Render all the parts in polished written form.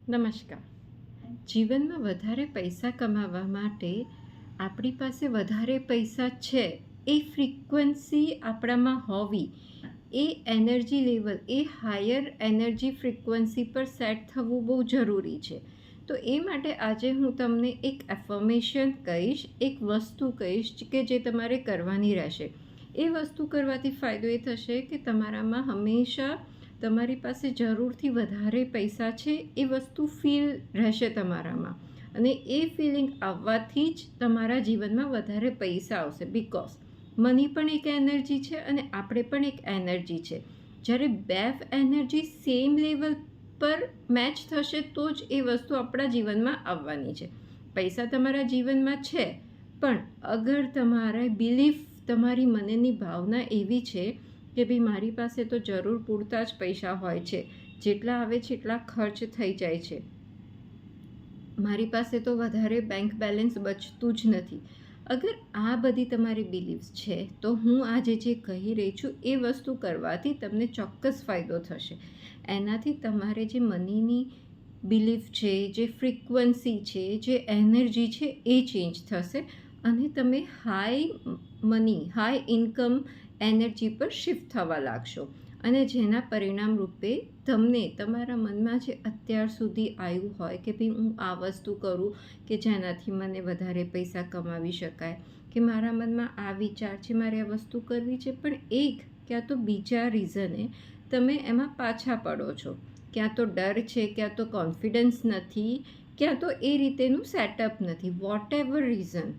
નમસ્કાર. જીવનમાં વધારે પૈસા કમાવા માટે આપણી પાસે વધારે પૈસા છે એ ફ્રીક્વન્સી આપણામાં હોવી, એ એનર્જી લેવલ, એ હાયર એનર્જી ફ્રીક્વન્સી પર સેટ થવું બહુ જરૂરી છે. તો એ માટે આજે હું તમને એક એફર્મેશન કહીશ, એક વસ્તુ કહીશ કે જે તમારે કરવાની રહેશે. એ વસ્તુ કરવાથી ફાયદો એ થશે કે તમારામાં હંમેશા તમારી પાસે જરૂરથી વધારે પૈસા છે એ વસ્તુ ફીલ રહેશે તમારામાં, અને એ ફિલિંગ આવવાથી જ તમારા જીવનમાં વધારે પૈસા આવશે. બિકોઝ મની પણ એક એનર્જી છે અને આપણે પણ એક એનર્જી છે. જ્યારે બે એનર્જી સેમ લેવલ પર મેચ થશે તો જ એ વસ્તુ આપણા જીવનમાં આવવાની છે. પૈસા તમારા જીવનમાં છે, પણ અગર તમારે બિલીફ, તમારી મનની ભાવના એવી છે કે ભાઈ મારી પાસે તો જરૂર પૂરતા જ પૈસા હોય છે, જેટલા આવે છે એટલા ખર્ચ થઈ જાય છે, મારી પાસે તો વધારે બેંક બેલેન્સ બચતું જ નથી. અગર આ બધી તમારી બિલીફ્સ છે તો હું આજે જે કહી રહી છું એ વસ્તુ કરવાથી તમને ચોક્કસ ફાયદો થશે. એનાથી તમારે જે મનીની બિલીફ છે, જે ફ્રીક્વન્સી છે, જે એનર્જી છે એ ચેન્જ થશે અને તમે high money, high income energy પર શિફ્ટ થવા લાગશો. અને જેના પરિણામ રૂપે તમને તમારા મનમાં જે અત્યાર સુધી આવ્યું હોય કે ભાઈ હું આ વસ્તુ કરું કે જેનાથી મને વધારે પૈસા કમાવી શકાય, કે મારા મનમાં આ વિચાર છે મારે આ વસ્તુ કરવી છે, પણ એક ક્યાં તો બીજા રીઝને તમે એમાં પાછા પડો છો. ક્યાં તો ડર છે, ક્યાં તો કોન્ફિડન્સ નથી, ક્યાં તો એ રીતેનું સેટઅપ નથી. વોટ એવર રીઝન,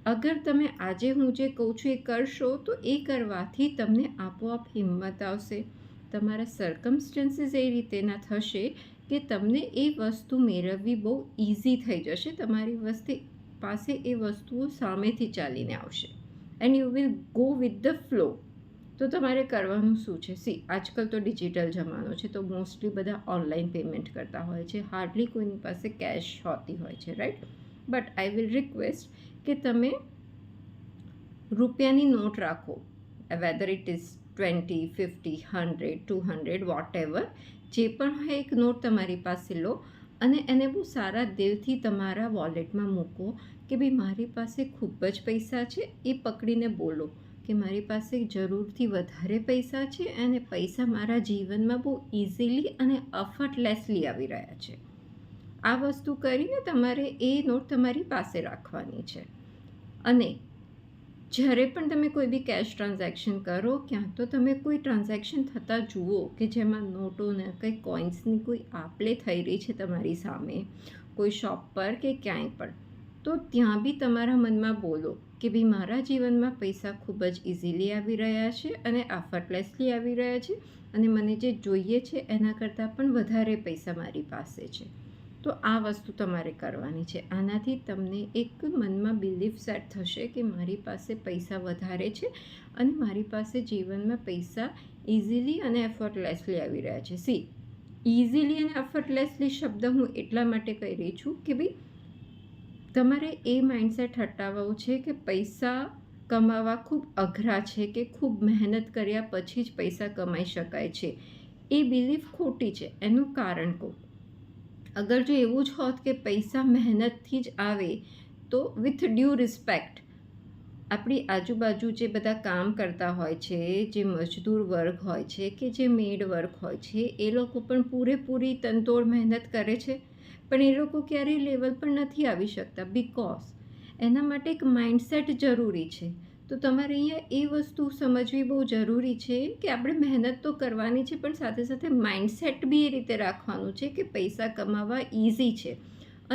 અગર તમે આજે હું જે કહું છું એ કરશો તો એ કરવાથી તમને આપોઆપ હિંમત આવશે. તમારા સર્કમસ્ટન્સીસ એ રીતેના થશે કે તમને એ વસ્તુ મેળવવી બહુ ઇઝી થઈ જશે. તમારી પાસે એ વસ્તુઓ સામેથી ચાલીને આવશે and you will go with the flow. તો તમારે કરવાનું શું છે? આજકાલ તો ડિજિટલ જમાનો છે, તો મોસ્ટલી બધા ઓનલાઈન પેમેન્ટ કરતા હોય છે. હાર્ડલી કોઈની પાસે કેશ હોતી હોય છે, right? But I will request કે તમે રૂપિયાની નોટ રાખો, whether it is 20, 50, 100, 200, whatever, જે પણ હોય એક નોટ તમારી પાસે લો અને એને બહુ સારા દિલથી તમારા વોલેટમાં મૂકો કે ભાઈ મારી પાસે ખૂબ જ પૈસા છે. એ પકડીને બોલો કે મારી પાસે જરૂરથી વધારે પૈસા છે અને પૈસા મારા જીવનમાં બહુ ઇઝીલી અને એફર્ટલેસલી આવી રહ્યા છે. આ વસ્તુ કરીને તમારે એ નોટ તમારી પાસે રાખવાની છે. અને જ્યારે પણ તમે કોઈ બી કેશ ટ્રાન્ઝેક્શન કરો, ક્યાં તો તમે કોઈ ટ્રાન્ઝેક્શન થતાં જુઓ કે જેમાં નોટોને કંઈ કોઈન્સની કોઈ આપલે થઈ રહી છે તમારી સામે, કોઈ શોપ પર કે ક્યાંય પણ, તો ત્યાં બી તમારા મનમાં બોલો કે ભાઈ મારા જીવનમાં પૈસા ખૂબ જ ઇઝીલી આવી રહ્યા છે અને એફર્ટલેસલી આવી રહ્યા છે અને મને જે જોઈએ છે એના કરતાં પણ વધારે પૈસા મારી પાસે છે. તો આ વસ્તુ તમારે કરવાની છે. આનાથી તમને એક મનમાં બિલીફ સેટ થશે કે મારી પાસે પૈસા વધારે છે અને મારી પાસે જીવનમાં પૈસા ઇઝીલી અને એફર્ટલેસલી આવી રહ્યા છે. ઇઝીલી અને એફર્ટલેસલી શબ્દ હું એટલા માટે કહી રહી છું કે ભાઈ તમારે એ માઇન્ડસેટ હટાવવું છે કે પૈસા કમાવા ખૂબ અઘરા છે કે ખૂબ મહેનત કર્યા પછી જ પૈસા કમાઈ શકાય છે. એ બિલીફ ખોટી છે. એનું કારણ કહું, અગર જો એવું જ હોત કે પૈસા મહેનતથી જ આવે તો વિથ ડ્યુ રિસ્પેક્ટ, આપણી આજુબાજુ જે બધા કામ કરતા હોય છે, જે મજદૂર વર્ગ હોય છે કે જે મેડ વર્ક હોય છે, એ લોકો પણ પૂરેપૂરી તનતોડ મહેનત કરે છે, પણ એ લોકો ક્યારેય લેવલ પર નથી આવી શકતા. બિકોઝ એના માટે એક માઇન્ડસેટ જરૂરી છે. તો તમારે અહીંયા એ વસ્તુ સમજવી બહુ જરૂરી છે કે આપણે મહેનત તો કરવાની છે, પણ સાથે સાથે માઇન્ડસેટ બી એ રીતે રાખવાનું છે કે પૈસા કમાવા ઇઝી છે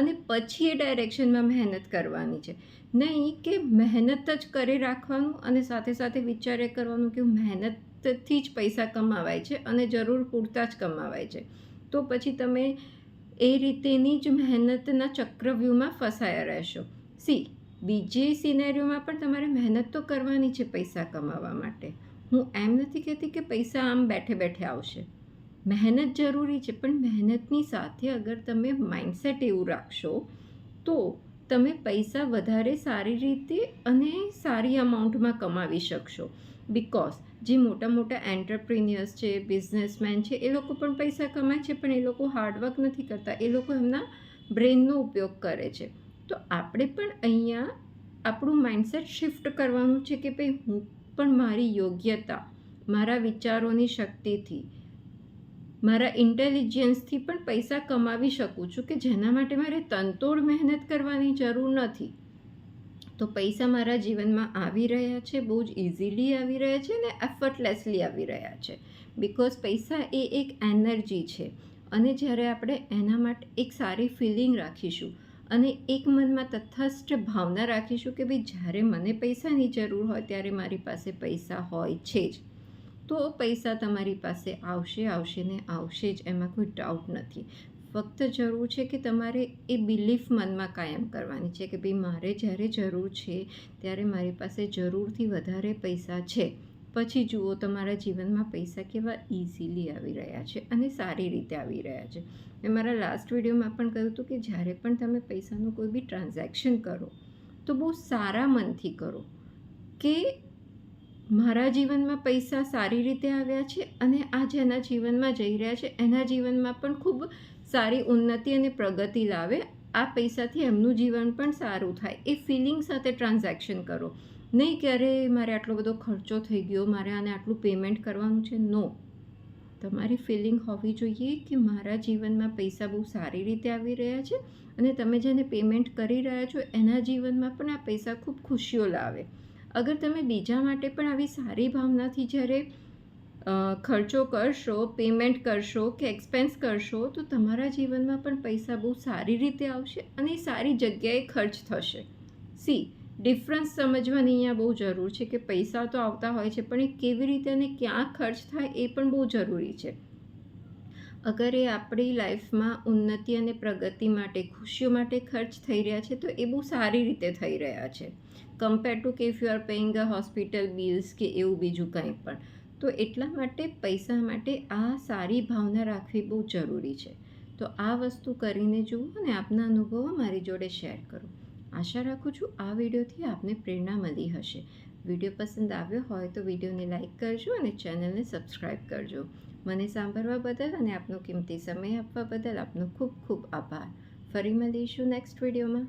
અને પછી એ ડાયરેક્શનમાં મહેનત કરવાની છે. નહીં કે મહેનત જ કરી રાખવાનું અને સાથે સાથે વિચારે કરવાનું કે મહેનતથી જ પૈસા કમાવાય છે અને જરૂર પૂરતા જ કમાવાય છે. તો પછી તમે એ રીતેની જ મહેનતના ચક્રવ્યૂહમાં ફસાયા રહેશો. બીજી સિનેરીઓમાં પણ તમારે મહેનત તો કરવાની છે પૈસા કમાવા માટે. હું એમ નથી કહેતી કે પૈસા આમ બેઠે બેઠે આવશે. મહેનત જરૂરી છે, પણ મહેનતની સાથે અગર તમે માઇન્ડસેટ એવું રાખશો તો તમે પૈસા વધારે સારી રીતે અને સારી અમાઉન્ટમાં કમાવી શકશો. બિકોઝ જે મોટા મોટા એન્ટરપ્રિન્યર્સ છે, બિઝનેસમેન છે, એ લોકો પણ પૈસા કમાય છે, પણ એ લોકો હાર્ડવર્ક નથી કરતા, એ લોકો એમના બ્રેનનો ઉપયોગ કરે છે. તો આપણે પણ અહીંયા આપણું માઇન્ડસેટ શિફ્ટ કરવાનું છે કે ભાઈ હું પણ મારી યોગ્યતા, મારા વિચારોની શક્તિથી, મારા ઇન્ટેલિજન્સથી પણ પૈસા કમાવી શકું છું કે જેના માટે મારે તનતોડ મહેનત કરવાની જરૂર નથી. તો પૈસા મારા જીવનમાં આવી રહ્યા છે, બહુ જ ઇઝીલી આવી રહ્યા છે અને એફર્ટલેસલી આવી રહ્યા છે. બિકોઝ પૈસા એ એક એનર્જી છે અને જ્યારે આપણે એના માટે એક સારી ફિલિંગ રાખીશું અને એક મનમાં તટસ્થ ભાવના રાખીશું કે ભાઈ જ્યારે મને પૈસાની જરૂર હોય ત્યારે મારી પાસે પૈસા હોય છે જ, તો પૈસા તમારી પાસે આવશે ને આવશે જ, એમાં કોઈ ડાઉટ નથી. ફક્ત જરૂર છે કે તમારે એ બિલીફ મનમાં કાયમ કરવાની છે કે ભાઈ મારે જ્યારે જરૂર છે ત્યારે મારી પાસે જરૂરથી વધારે પૈસા છે. પછી જુઓ તમારા જીવનમાં પૈસા કેવા ઇઝીલી આવી રહ્યા છે અને સારી રીતે આવી રહ્યા છે. મેં મારા લાસ્ટ વિડીયોમાં પણ કહ્યું હતું કે જ્યારે પણ તમે પૈસાનું કોઈ બી ટ્રાન્ઝેક્શન કરો તો બહુ સારા મનથી કરો કે મારા જીવનમાં પૈસા સારી રીતે આવ્યા છે અને આ જેના જીવનમાં જઈ રહ્યા છે એના જીવનમાં પણ ખૂબ સારી ઉન્નતિ અને પ્રગતિ લાવે, આ પૈસાથી એમનું જીવન પણ સારું થાય, એ ફિલિંગ સાથે ટ્રાન્ઝેક્શન કરો. નહીં કે અરે મારે આટલો બધો ખર્ચો થઈ ગયો, મારે આને આટલું પેમેન્ટ કરવાનું છે. નો, તમારી ફિલિંગ હોવી જોઈએ કે મારા જીવનમાં પૈસા બહુ સારી રીતે આવી રહ્યા છે અને તમે જેને પેમેન્ટ કરી રહ્યા છો એના જીવનમાં પણ આ પૈસા ખૂબ ખુશીઓ લાવે. અગર તમે બીજા માટે પણ આવી સારી ભાવનાથી જ્યારે ખર્ચો કરશો, પેમેન્ટ કરશો કે એક્સપેન્સ કરશો તો તમારા જીવનમાં પણ પૈસા બહુ સારી રીતે આવશે અને સારી જગ્યાએ ખર્ચ થશે. સી, ડિફરન્સ સમજવાની અહીંયા બહુ જરૂર છે કે પૈસા તો આવતા હોય છે પણ એ કેવી રીતે અને ક્યાં ખર્ચ થાય એ પણ બહુ જરૂરી છે. અગર એ આપણી લાઈફમાં ઉન્નતિ અને પ્રગતિ માટે, ખુશીઓ માટે ખર્ચ થઈ રહ્યા છે તો એ બહુ સારી રીતે થઈ રહ્યા છે કમ્પેર ટુ કે if you are paying a hospital bills કે એવું બીજું કંઈ પણ. તો એટલા માટે પૈસા માટે આ સારી ભાવના રાખવી બહુ જરૂરી છે. તો આ વસ્તુ કરીને જુઓ અને આપના અનુભવો મારી જોડે શેર કરો. આશા રાખું છું આ વિડીયોથી આપને પ્રેરણા મળી હશે. વિડીયો પસંદ આવ્યો હોય તો વિડીયોને લાઇક કરજો અને ચેનલને સબસ્ક્રાઈબ કરજો. મને સાંભળવા બદલ અને આપનો કિંમતી સમય આપવા બદલ આપનો ખૂબ ખૂબ આભાર. ફરી મળીશું નેક્સ્ટ વિડીયોમાં.